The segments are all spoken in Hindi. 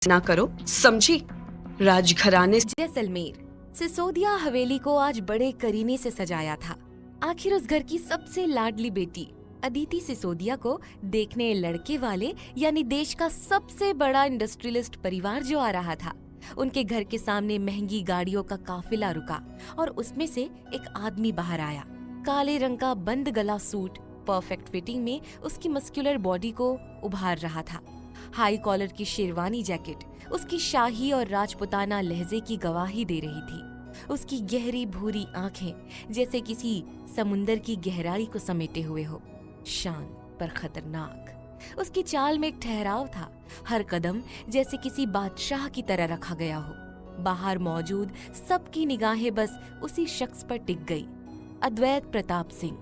ना करो, समझी? राजघराने जैसलमेर सिसोदिया हवेली को आज बड़े करीने से सजाया था। आखिर उस घर की सबसे लाडली बेटी अदिति सिसोदिया को देखने लड़के वाले यानी देश का सबसे बड़ा इंडस्ट्रियलिस्ट परिवार जो आ रहा था। उनके घर के सामने महंगी गाड़ियों का काफिला रुका और उसमें से एक आदमी बाहर आया। काले रंग का बंद गला सूट परफेक्ट फिटिंग में उसकी मस्कुलर बॉडी को उभार रहा था। हाई कॉलर की शेरवानी जैकेट उसकी शाही और राजपुताना लहजे की गवाही दे रही थी। उसकी गहरी भूरी आंखें जैसे किसी समुंदर की गहराई को समेटे हुए हो, शांत पर खतरनाक। उसकी चाल में एक ठहराव था, हर कदम जैसे किसी बादशाह की तरह रखा गया हो। बाहर मौजूद सबकी निगाहें बस उसी शख्स पर टिक गई, अद्वैत प्रताप सिंह।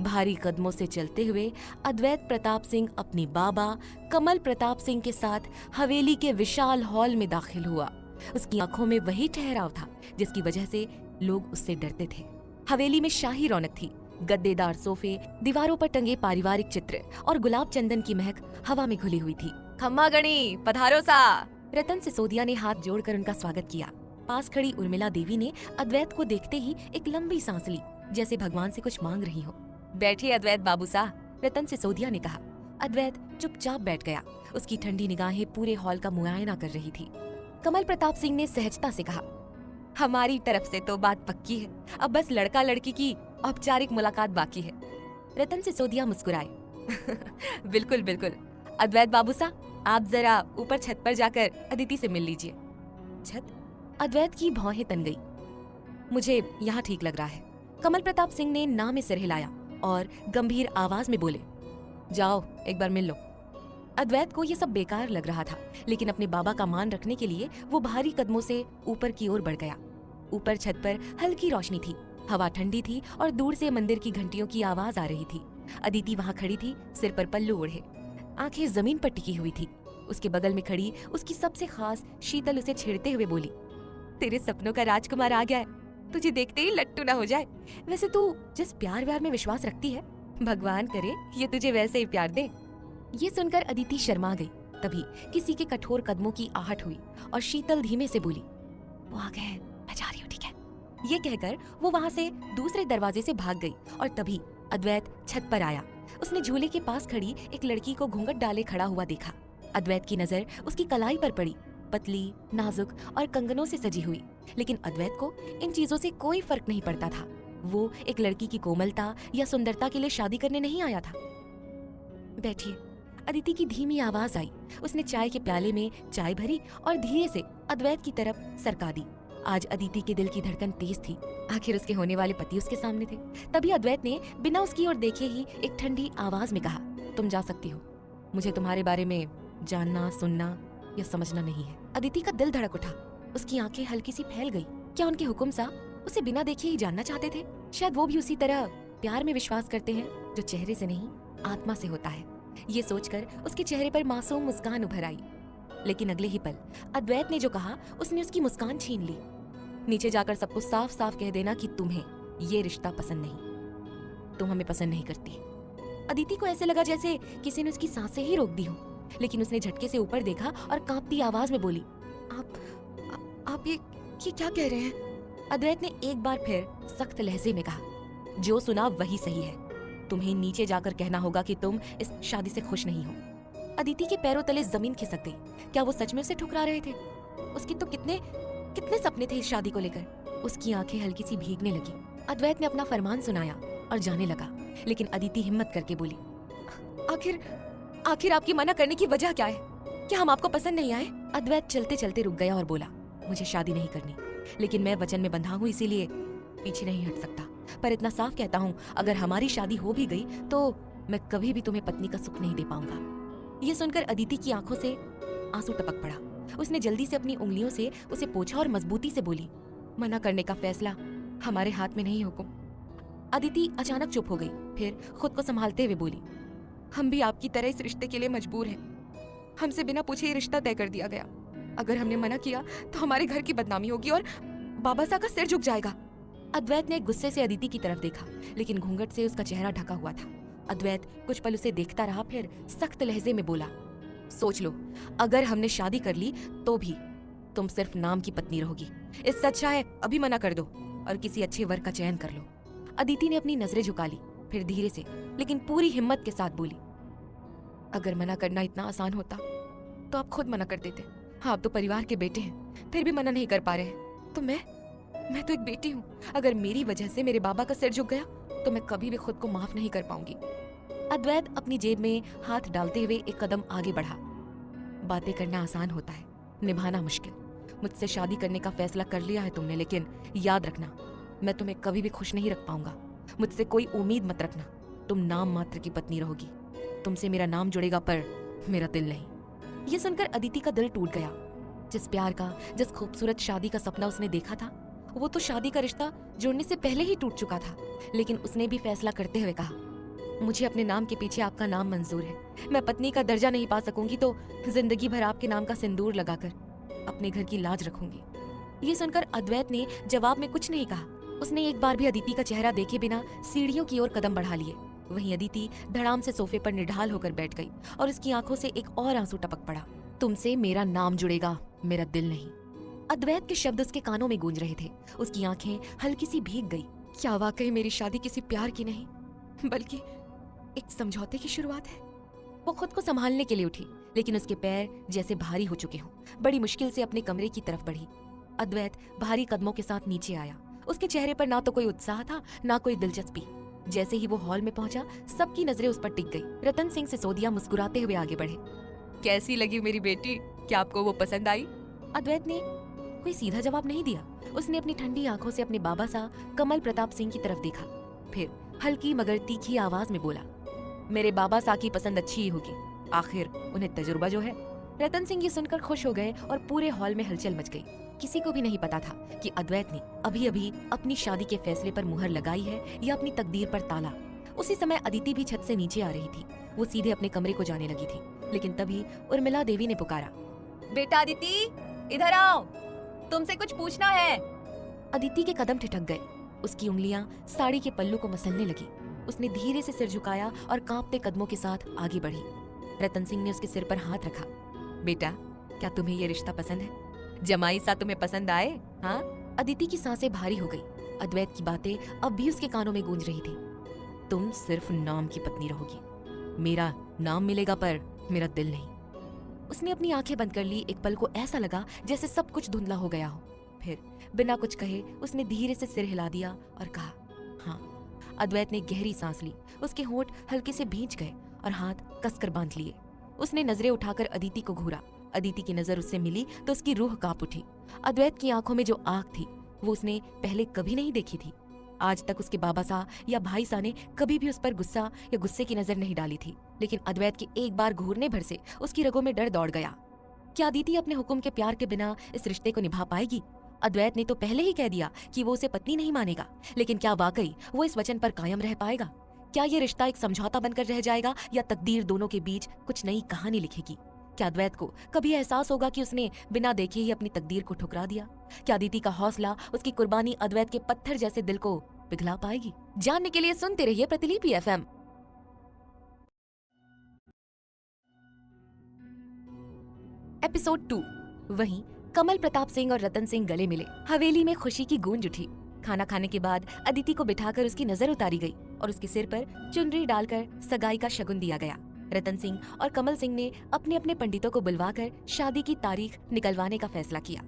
भारी कदमों से चलते हुए अद्वैत प्रताप सिंह अपनी बाबा कमल प्रताप सिंह के साथ हवेली के विशाल हॉल में दाखिल हुआ। उसकी आंखों में वही ठहराव था जिसकी वजह से लोग उससे डरते थे। हवेली में शाही रौनक थी, गद्देदार सोफे, दीवारों पर टंगे पारिवारिक चित्र और गुलाब चंदन की महक हवा में घुली हुई थी। खम्मा गणी, पधारो सा। रतन सिसोदिया ने हाथ जोड़कर उनका स्वागत किया। पास खड़ी उर्मिला देवी ने अद्वैत को देखते ही एक लंबी सांस ली, जैसे भगवान से कुछ मांग रही हो। बैठिए अद्वैत बाबू सा, रतन सिसोदिया ने कहा। अद्वैत चुपचाप बैठ गया। उसकी ठंडी निगाहें पूरे हॉल का मुआयना कर रही थी। कमल प्रताप सिंह ने सहजता से कहा, हमारी तरफ से तो बात पक्की है, अब बस लड़का लड़की की औपचारिक मुलाकात बाकी है। रतन सिसोदिया मुस्कुराए। बिल्कुल बिल्कुल अद्वैत बाबू सा, आप जरा ऊपर छत पर जाकर अदिति से मिल लीजिए। छत? अद्वैत की भौहें तन गई। मुझे यहाँ ठीक लग रहा है। कमल प्रताप सिंह ने ना में सिर हिलाया और गंभीर आवाज में बोले, जाओ एक बार मिल लो। अद्वैत को ये सब बेकार लग रहा था, लेकिन अपने बाबा का मान रखने के लिए वो भारी कदमों से ऊपर की ओर बढ़ गया। ऊपर छत पर हल्की रोशनी थी, हवा ठंडी थी और दूर से मंदिर की घंटियों की आवाज आ रही थी। अदिति वहाँ खड़ी थी, सिर पर पल्लू ओढ़े, आंखें जमीन पर टिकी हुई थी। उसके बगल में खड़ी उसकी सबसे खास शीतल उसे छेड़ते हुए बोली, तेरे सपनों का राजकुमार आ गया है, तुझे देखते ही लट्टू ना हो जाए। वैसे तू जिस प्यार व्यार में विश्वास रखती है, भगवान करे ये तुझे वैसे ही प्यार दे। ये सुनकर अदिति शर्मा गई। तभी किसी के कठोर कदमों की आहट हुई और शीतल धीमे से बोली, वो आ गए, मैं जा रही हूँ, ठीक है। ये कहकर वो वहाँ से दूसरे दरवाजे से भाग गई और तभी अद्वैत छत पर आया। उसने झूले के पास खड़ी एक लड़की को घूंघट डाले खड़ा हुआ देखा। अद्वैत की नजर उसकी कलाई पर पड़ी, पतली, नाजुक और कंगनों से सजी हुई। लेकिन अद्वैत को इन चीजों से कोई फर्क नहीं पड़ता था। वो एक लड़की की कोमलता या सुंदरता के लिए शादी करने नहीं आया था। बैठिए। अदिति की धीमी आवाज आई। उसने चाय के प्याले में चाय भरी और धीरे से अद्वैत की तरफ सरका दी। आज अदिति के दिल की धड़कन तेज थी। आखिर उसके होने वाले पति उसके सामने थे। तभी अद्वैत ने बिना उसकी ओर देखे ही एक ठंडी आवाज में कहा, तुम जा सकती हो। मुझे तुम्हारे बारे में जानना, सुनना या समझना नहीं है। अदिति का दिल धड़क उठा। उसकी आंखें हल्की सी फैल गई। क्या उनके हुक्म सा उसे बिना देखे ही जानना चाहते थे? शायद वो भी उसी तरह प्यार में विश्वास करते हैं जो चेहरे से नहीं आत्मा से होता है। ये सोचकर उसके चेहरे पर मासूम मुस्कान उभर आई। लेकिन अगले ही पल अद्वैत ने जो कहा उसने उसकी मुस्कान छीन ली। नीचे जाकर सबको साफ साफ कह देना कि तुम्हें ये रिश्ता पसंद नहीं, तुम हमें पसंद नहीं करती। अदिति को ऐसे लगा जैसे किसी ने उसकी सांसें ही रोक दी हो, लेकिन उसने झटके से ऊपर देखा और कांपती आवाज में बोली, आप ये क्या कह रहे हैं? अद्वैत ने एक बार फिर सख्त लहजे में कहा, जो सुना वही सही है। तुम्हें नीचे जाकर कहना होगा कि तुम इस शादी से खुश नहीं हो। अदिति के पैरों तले जमीन खिसक गई। क्या वो सच में उसे ठुकरा रहे थे? उसके तो कितने सपने थे इस शादी को लेकर। उसकी आंखें हल्की सी भीगने लगी। अद्वैत ने अपना फरमान सुनाया और जाने लगा, लेकिन अदिति हिम्मत करके बोली, आखिर आपकी मना करने की वजह क्या है? क्या हम आपको पसंद नहीं आए? अद्वैत चलते चलते रुक गया और बोला, मुझे शादी नहीं करनी, लेकिन मैं वचन में बंधा हूँ, इसीलिए पीछे नहीं हट सकता। पर इतना साफ कहता हूँ, अगर हमारी शादी हो भी गई तो मैं कभी भी तुम्हें पत्नी का सुख नहीं दे पाऊंगा। ये सुनकर अदिति की आंखों से आंसू टपक पड़ा। उसने जल्दी से अपनी उंगलियों से उसे पोंछा और मजबूती से बोली, मना करने का फैसला हमारे हाथ में नहीं हुकुम। अदिति अचानक चुप हो गई, फिर खुद को संभालते हुए बोली, हम भी आपकी तरह इस रिश्ते के लिए मजबूर हैं। हमसे बिना पूछे ये रिश्ता तय कर दिया गया। अगर हमने मना किया तो हमारे घर की बदनामी होगी और बाबा साहब का सिर झुक जाएगा। अद्वैत ने गुस्से से अदिति की तरफ देखा, लेकिन घूंघट से उसका चेहरा ढका हुआ था। अद्वैत कुछ पल उसे देखता रहा, फिर सख्त लहजे में बोला, सोच लो, अगर हमने शादी कर ली तो भी तुम सिर्फ नाम की पत्नी रहोगी। इससे अच्छा है अभी मना कर दो और किसी अच्छे वर का चयन कर लो। अदिति ने अपनी नजरें झुका ली, फिर धीरे से लेकिन पूरी हिम्मत के साथ बोली, अगर मना करना इतना आसान होता तो आप खुद मना कर देते। हाँ, आप तो परिवार के बेटे हैं, फिर भी मना नहीं कर पा रहे हैं। तो मैं तो एक बेटी हूँ। अगर मेरी वजह से मेरे बाबा का सिर झुक गया तो मैं कभी भी खुद को माफ नहीं कर पाऊंगी। अद्वैत अपनी जेब में हाथ डालते हुए एक कदम आगे बढ़ा। बातें करना आसान होता है, निभाना मुश्किल। मुझसे शादी करने का फैसला कर लिया है तुमने, लेकिन याद रखना, मैं तुम्हें कभी भी खुश नहीं रख पाऊंगा। मुझसे कोई उम्मीद मत रखना। तुम नाम मात्र की पत्नी रहोगी। तुमसे मेरा नाम जुड़ेगा पर मेरा दिल नहीं। ये सुनकर अदिति का दिल टूट गया। जिस प्यार का, जिस खूबसूरत शादी का सपना उसने देखा था, वो तो शादी का रिश्ता जोड़ने से पहले ही टूट चुका था। लेकिन उसने भी फैसला करते हुए कहा, मुझे अपने नाम के पीछे आपका नाम मंजूर है। मैं पत्नी का दर्जा नहीं पा सकूंगी तो जिंदगी भर आपके नाम का सिंदूर लगाकर अपने घर की लाज रखूंगी। ये सुनकर अद्वैत ने जवाब में कुछ नहीं कहा। उसने एक बार भी अदिति का चेहरा देखे बिना सीढ़ियों की ओर कदम बढ़ा लिए। वहीं अदिति धड़ाम से सोफे पर निढाल होकर बैठ गई और उसकी आंखों से एक और आंसू टपक पड़ा। तुमसे मेरा नाम जुड़ेगा, मेरा दिल नहीं। अद्वैत के शब्द उसके कानों में गूंज रहे थे। उसकी आंखें हल्की सी भीग गई। क्या वाकई मेरी शादी किसी प्यार की नहीं बल्कि एक समझौते की शुरुआत है? वो खुद को संभालने के लिए उठी, लेकिन उसके पैर जैसे भारी हो चुके हों। बड़ी मुश्किल से अपने कमरे की तरफ बढ़ी। अद्वैत भारी कदमों के साथ नीचे आया। उसके चेहरे पर ना तो कोई उत्साह था, ना कोई दिलचस्पी। जैसे ही वो हॉल में पहुंचा, सबकी नजरें उस पर टिक गई। रतन सिंह सिसोदिया मुस्कुराते हुए आगे बढ़े। कैसी लगी मेरी बेटी? क्या आपको वो पसंद आई? अद्वैत ने कोई सीधा जवाब नहीं दिया। उसने अपनी ठंडी आंखों से अपने बाबा सा कमल प्रताप सिंह की तरफ देखा, फिर हल्की मगर तीखी आवाज में बोला, मेरे बाबा सा की पसंद अच्छी ही होगी, आखिर उन्हें तजुर्बा जो है। रतन सिंह ये सुनकर खुश हो गए और पूरे हॉल में हलचल मच गई। किसी को भी नहीं पता था कि अद्वैत ने अभी अभी अपनी शादी के फैसले पर मुहर लगाई है या अपनी तकदीर पर ताला। उसी समय अदिति भी छत से नीचे आ रही थी। वो सीधे अपने कमरे को जाने लगी थी, लेकिन तभी उर्मिला देवी ने पुकारा, बेटा अदिति, इधर आओ, तुमसे कुछ पूछना है। अदिति के कदम ठिठक गए। उसकी उंगलियां साड़ी के पल्लू को मसलने लगी। उसने धीरे से सिर झुकाया और कांपते कदमों के साथ आगे बढ़ी। रतन सिंह ने उसके सिर पर हाथ रखा। बेटा, क्या तुम्हें ये रिश्ता पसंद है? जमाई सा तुम्हें पसंद आए? हाँ? अदिति की सांसें भारी हो गई। अद्वैत की बातें अब भी उसके कानों में गूंज रही थी। तुम सिर्फ नाम की पत्नी रहोगी। मेरा नाम मिलेगा पर मेरा दिल नहीं। उसने अपनी आंखें बंद कर ली। एक पल को ऐसा लगा जैसे सब कुछ धुंधला हो गया हो। फिर बिना कुछ कहे उसने धीरे से सिर हिला दिया और कहा, हाँ। अद्वैत ने गहरी सांस ली। उसके होंठ हल्के से भींच गए और हाथ कसकर बांध लिए। उसने नजरें उठाकर अदिति को घूरा। अदिति की नजर उससे मिली तो उसकी रूह कांप उठी। अद्वैत की आंखों में जो आग थी वो उसने पहले कभी नहीं देखी थी। आज तक उसके बाबा सा या भाई सा ने कभी भी उस पर गुस्सा या गुस्से की नजर नहीं डाली थी, लेकिन अद्वैत के एक बार घूरने भर से उसकी रगों में डर दौड़ गया। क्या अदिति अपने हुक्म के प्यार के बिना इस रिश्ते को निभा पाएगी? अद्वैत ने तो पहले ही कह दिया कि वो उसे पत्नी नहीं मानेगा, लेकिन क्या वाकई वो इस वचन पर कायम रह पाएगा? क्या ये रिश्ता एक समझौता बनकर रह जाएगा या तकदीर दोनों के बीच कुछ नई कहानी लिखेगी? क्या अद्वैत को कभी एहसास होगा कि उसने बिना देखे ही अपनी तकदीर को ठुकरा दिया? क्या अदिति का हौसला, उसकी कुर्बानी अद्वैत के पत्थर जैसे दिल को पिघला पाएगी? जानने के लिए सुनते रहिए प्रतिलिपि FM। एपिसोड 2। वहीं कमल प्रताप सिंह और रतन सिंह गले मिले। हवेली में खुशी की गूंज उठी। खाना खाने के बाद अदिति को बिठाकर उसकी नजर उतारी गई और उसके सिर पर चुनरी डालकर सगाई का शगुन दिया गया। रतन सिंह और कमल सिंह ने अपने अपने पंडितों को बुलवाकर शादी की तारीख निकलवाने का फैसला किया।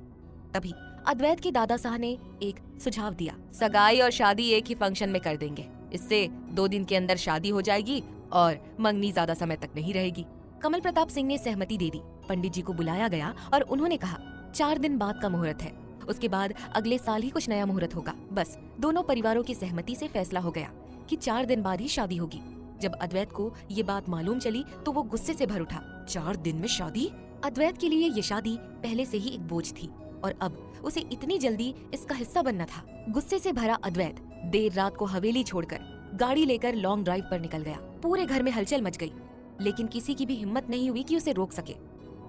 तभी अद्वैत के दादा साहब ने एक सुझाव दिया, सगाई और शादी एक ही फंक्शन में कर देंगे। इससे 2 दिन के अंदर शादी हो जाएगी और मंगनी ज्यादा समय तक नहीं रहेगी। कमल प्रताप सिंह ने सहमति दे दी। पंडित जी को बुलाया गया और उन्होंने कहा, 4 दिन बाद का मुहूर्त है, उसके बाद अगले साल ही कुछ नया मुहूर्त होगा। बस दोनों परिवारों की सहमति से फैसला हो गया कि 4 दिन बाद ही शादी होगी। जब अद्वैत को ये बात मालूम चली तो वो गुस्से से भर उठा। 4 दिन में शादी? अद्वैत के लिए ये शादी पहले से ही एक बोझ थी और अब उसे इतनी जल्दी इसका हिस्सा बनना था। गुस्से से भरा अद्वैत देर रात को हवेली छोड़कर गाड़ी लेकर लॉन्ग ड्राइव पर निकल गया। पूरे घर में हलचल मच गई, लेकिन किसी की भी हिम्मत नहीं हुई कि उसे रोक सके।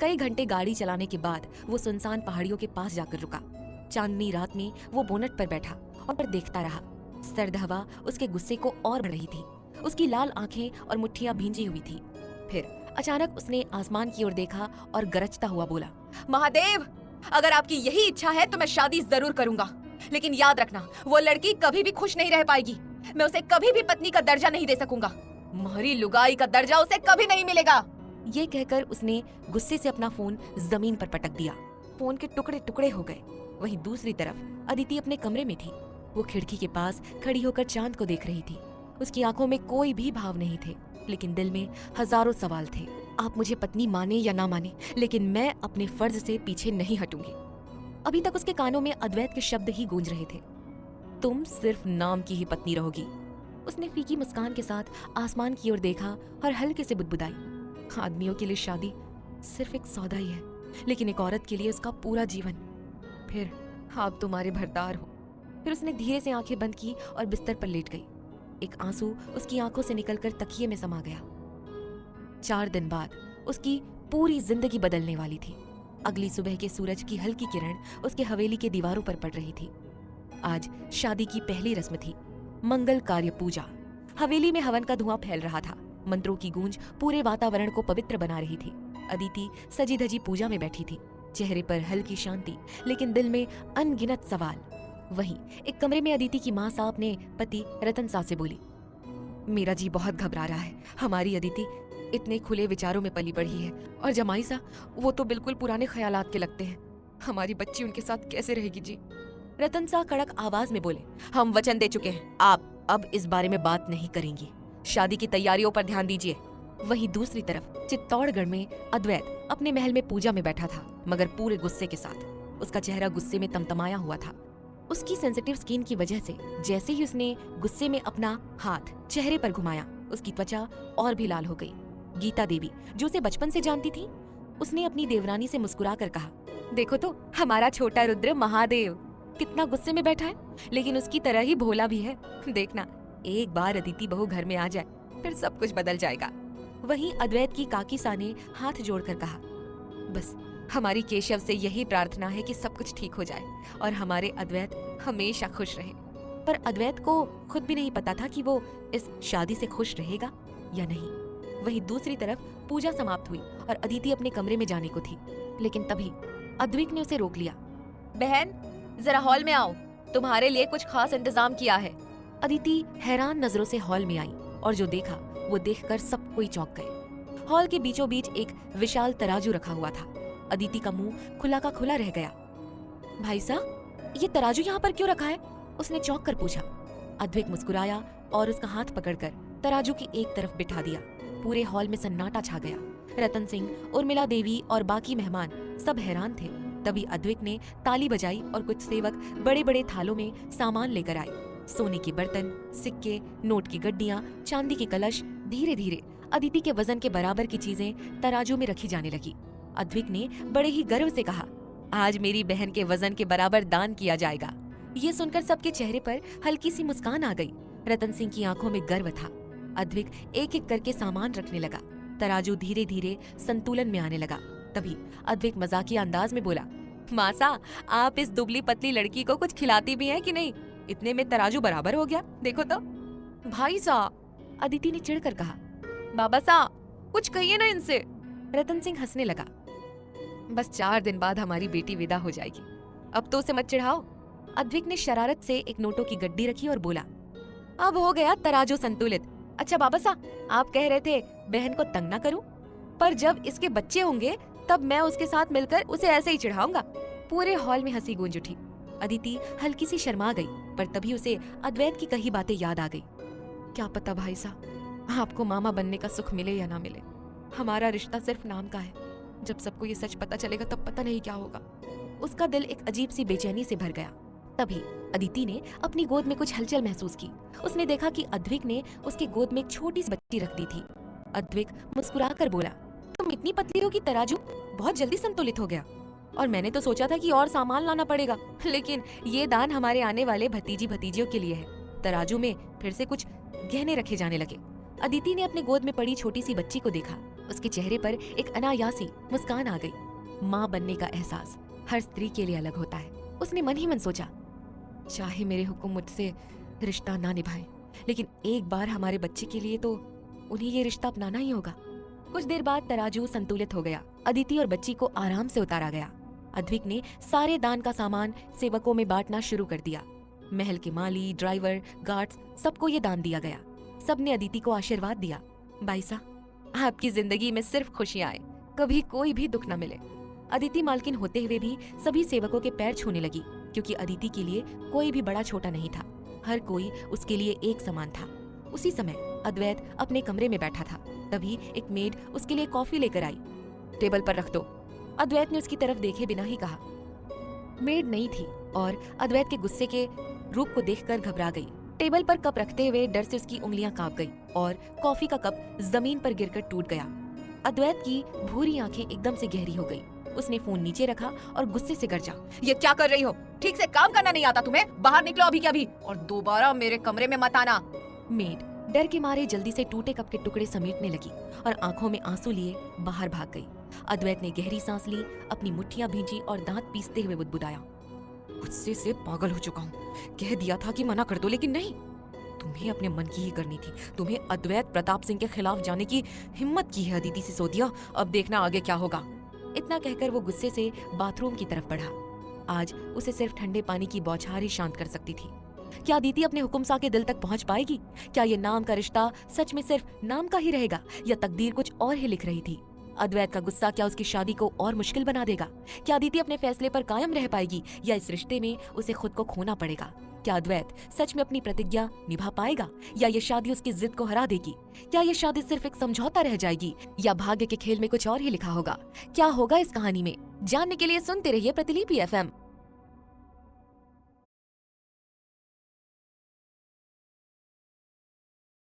कई घंटे गाड़ी चलाने के बाद वो सुनसान पहाड़ियों के पास जाकर रुका। चांदनी रात में वो बोनट पर बैठा और देखता रहा। सर्द हवा उसके गुस्से को और बढ़ रही थी। उसकी लाल आंखें और मुट्ठियां भींजी हुई थी। फिर अचानक उसने आसमान की ओर देखा और गरजता हुआ बोला, महादेव, अगर आपकी यही इच्छा है तो मैं शादी जरूर करूंगा, लेकिन याद रखना वो लड़की कभी भी खुश नहीं रह पाएगी। मैं उसे कभी भी पत्नी का दर्जा नहीं दे सकूंगा। मोहरी लुगाई का दर्जा उसे कभी नहीं मिलेगा। ये कहकर उसने गुस्से से अपना फोन जमीन पर पटक दिया। फोन के टुकड़े टुकड़े हो गए। वहीं दूसरी तरफ अदिति अपने कमरे में थी। वो खिड़की के पास खड़ी होकर चांद को देख रही थी। उसकी आंखों में कोई भी भाव नहीं थे, लेकिन दिल में हजारों सवाल थे। आप मुझे पत्नी माने या ना माने, लेकिन मैं अपने फर्ज से पीछे नहीं हटूंगी। अभी तक उसके कानों में अद्वैत के शब्द ही गूंज रहे थे, तुम सिर्फ नाम की ही पत्नी रहोगी। उसने फीकी मुस्कान के साथ आसमान की ओर देखा और हल्के से बुदबुदाई, आदमियों के लिए शादी सिर्फ एक सौदा ही है, लेकिन एक औरत के लिए उसका पूरा जीवन। फिर आप तुम्हारे भरदार हो। फिर उसने धीरे से आंखें बंद की और बिस्तर पर लेट गई। एक आंसू उसकी आंखों से निकलकर तकिए में समा गया। 4 दिन बाद उसकी पूरी जिंदगी बदलने वाली थी। अगली सुबह के सूरज की हल्की किरण उसके हवेली के दीवारों पर पड़ रही थी। आज शादी की पहली रस्म थी, मंगल कार्य पूजा। हवेली में हवन का धुआं फैल रहा था। मंत्रों की गूंज पूरे वातावरण को पवित्र बना रही थी। अदिति सजी धजी पूजा में बैठी थी, चेहरे पर हल्की शांति, लेकिन दिल में अनगिनत सवाल। वहीं एक कमरे में अदिति की माँ साहब ने पति रतन साह से बोली, मेरा जी बहुत घबरा रहा है। हमारी अदिति इतने खुले विचारों में पली बढ़ी है, और जमाई सा वो तो बिल्कुल पुराने ख्यालात के लगते हैं। हमारी बच्ची उनके साथ कैसे रहेगी जी? रतन साह कड़क आवाज में बोले, हम वचन दे चुके हैं, आप अब इस बारे में बात नहीं करेंगी। शादी की तैयारियों पर ध्यान दीजिए। वहीं दूसरी तरफ चित्तौड़गढ़ में अद्वैत अपने महल में पूजा में बैठा था, मगर पूरे गुस्से के साथ। उसका चेहरा गुस्से में तमतमाया हुआ था। उसकी सेंसिटिव स्किन की वजह से जैसे ही उसने गुस्से में अपना हाथ चेहरे पर घुमाया, उसकी त्वचा और भी लाल हो गई। गीता देवी, जो उसे बचपन से जानती थी, उसने अपनी देवरानी से मुस्कुराकर कहा, देखो तो हमारा छोटा रुद्र महादेव कितना गुस्से में बैठा है, लेकिन उसकी तरह ही भोला भी है। देखना, एक बार अदिति बहू घर में आ जाए, फिर सब कुछ बदल जाएगा। वहीं अद्वैत की काकी सा ने हाथ जोड़कर कहा, बस हमारी केशव से यही प्रार्थना है कि सब कुछ ठीक हो जाए और हमारे अद्वैत हमेशा खुश रहे। पर अद्वैत को खुद भी नहीं पता था कि वो इस शादी से खुश रहेगा या नहीं। वहीं दूसरी तरफ पूजा समाप्त हुई और अदिति अपने कमरे में जाने को थी, लेकिन तभी अद्विक ने उसे रोक लिया। बहन, जरा हॉल में आओ, तुम्हारे लिए कुछ खास इंतजाम किया है। अदिति हैरान नजरों से हॉल में आई और जो देखा वो देखकर सब कोई चौंक गए। हॉल के बीचों बीच एक विशाल तराजू रखा हुआ था। अदिति का मुंह खुला का खुला रह गया। भाई साहब, ये तराजू यहाँ पर क्यों रखा है? उसने चौंक कर पूछा। अद्विक मुस्कुराया और उसका हाथ पकड़कर तराजू की एक तरफ बिठा दिया। पूरे हॉल में सन्नाटा छा गया। रतन सिंह, उर्मिला देवी और बाकी मेहमान सब हैरान थे। तभी अद्विक ने ताली बजाई और कुछ सेवक बड़े बड़े थालों में सामान लेकर आए। सोने के बर्तन, सिक्के, नोट की गड्डियां, चांदी के कलश। धीरे धीरे अदिति के वजन के बराबर की चीजें तराजू में रखी जाने लगी। अद्विक ने बड़े ही गर्व से कहा, आज मेरी बहन के वजन के बराबर दान किया जाएगा। ये सुनकर सबके चेहरे पर हल्की सी मुस्कान आ गई। रतन सिंह की आंखों में गर्व था। अद्विक एक एक करके सामान रखने लगा। तराजू धीरे धीरे संतुलन में आने लगा। तभी अद्विक मजाकिया अंदाज में बोला, मासा, आप इस दुबली पतली लड़की को कुछ खिलाती भी हैं कि नहीं? इतने में तराजू बराबर हो गया, देखो तो। भाई साहब, अदिति ने चिढ़कर कहा। बाबा साहब, कुछ कहिए ना इनसे। रतन सिंह हंसने लगा। बस 4 दिन बाद हमारी बेटी विदा हो जाएगी, अब तो उसे मत चिढ़ाओ। अद्विक ने शरारत से एक नोटों की गड्डी रखी और बोला, अब हो गया तराजू संतुलित। अच्छा बाबा साहब, आप कह रहे थे बहन को तंग ना करूं, पर जब इसके बच्चे होंगे तब मैं उसके साथ मिलकर उसे ऐसे ही चिढ़ाऊंगा। पूरे हॉल में हंसी गूंज उठी। अदिति हल्की सी शर्मा गई, पर तभी उसे अद्वैत की कही बातें याद आ गई। क्या पता भाई साहब, आपको मामा बनने का सुख मिले या ना मिले, हमारा रिश्ता सिर्फ नाम का है। जब सबको ये सच पता चलेगा तब पता नहीं क्या होगा। उसका दिल एक अजीब सी बेचैनी से भर गया। तभी अदिति ने अपनी गोद में कुछ हलचल महसूस की। उसने देखा कि अद्विक ने उसके गोद में एक छोटी सी बच्ची रख दी थी। अद्विक मुस्कुराकर बोला, तुम इतनी पतली हो कि तराजू बहुत जल्दी संतुलित हो गया, और मैंने तो सोचा था कि और सामान लाना पड़ेगा, लेकिन ये दान हमारे आने वाले भतीजी भतीजियों के लिए है। तराजू में फिर से कुछ गहने रखे जाने लगे। अदिति ने अपने गोद में पड़ी छोटी सी बच्ची को देखा। उसके चेहरे पर एक अनायासी मुस्कान आ गई। माँ बनने का एहसास हर स्त्री के लिए अलग होता है। उसने मन ही मन सोचा, चाहे मेरे हुक्म मुझसे रिश्ता ना निभाए, लेकिन एक बार हमारे बच्चे के लिए तो उन्हें ये रिश्ता अपनाना ही होगा। कुछ देर बाद तराजू संतुलित हो गया। अदिति और बच्ची को आराम से उतारा गया। अद्विक ने सारे दान का सामान सेवकों में बांटना शुरू कर दिया। महल के माली, ड्राइवर, गार्ड्स, सबको ये दान दिया गया। सबने अदिति को आशीर्वाद दिया। भाई साहब, आपकी जिंदगी में सिर्फ खुशियां आए, कभी कोई भी दुख न मिले। अदिति मालकिन होते हुए भी सभी सेवकों के पैर छूने लगी, क्योंकि अदिति के लिए कोई भी बड़ा छोटा नहीं था। हर कोई उसके लिए एक समान था। उसी समय अद्वैत अपने कमरे में बैठा था। तभी एक मेड उसके लिए कॉफी लेकर आई। टेबल पर रख दो, अद्वैत ने उसकी तरफ देखे बिना ही कहा। मेड नहीं थी और अद्वैत के गुस्से के रूप को देखकर घबरा गई। टेबल पर कप रखते हुए डर से उसकी उंगलियां कांप गई और कॉफी का कप जमीन पर गिरकर टूट गया। अद्वैत की भूरी आंखें एकदम से गहरी हो गई। उसने फोन नीचे रखा और गुस्से से गरजा, ये क्या कर रही हो? ठीक से काम करना नहीं आता तुम्हें? बाहर निकलो अभी के अभी और दोबारा मेरे कमरे में मत आना। मेड डर के मारे जल्दी से टूटे कप के टुकड़े समेटने लगी और आंखों में आंसू लिए बाहर भाग गई। अद्वैत ने गहरी सांस ली, अपनी मुट्ठियां भींची और दांत पीसते हुए बुदबुदाया, गुस्से से पागल हो चुका हूँ। कह दिया था कि मना कर दो, लेकिन नहीं, तुम्हें अपने मन की ही करनी थी। तुम्हें अद्वैत प्रताप सिंह के खिलाफ जाने की हिम्मत की है अदिति सिसोदिया। अब देखना आगे क्या होगा। इतना कहकर वो गुस्से से बाथरूम की तरफ बढ़ा। आज उसे सिर्फ ठंडे पानी की बौछार ही शांत कर सकती थी। क्या अदिति अपने हुक्म सा के दिल तक पहुंच पाएगी? क्या ये नाम का रिश्ता सच में सिर्फ नाम का ही रहेगा या तकदीर कुछ और ही लिख रही थी? अद्वैत का गुस्सा क्या उसकी शादी को और मुश्किल बना देगा? क्या अदिति अपने फैसले पर कायम रह पाएगी या इस रिश्ते में उसे खुद को खोना पड़ेगा? क्या अद्वैत सच में अपनी प्रतिज्ञा निभा पाएगा या ये शादी उसकी जिद को हरा देगी? क्या ये शादी सिर्फ एक समझौता रह जाएगी या भाग्य के खेल में कुछ और ही लिखा होगा? क्या होगा इस कहानी में? जानने के लिए सुनते रहिए प्रतिलिपि FM।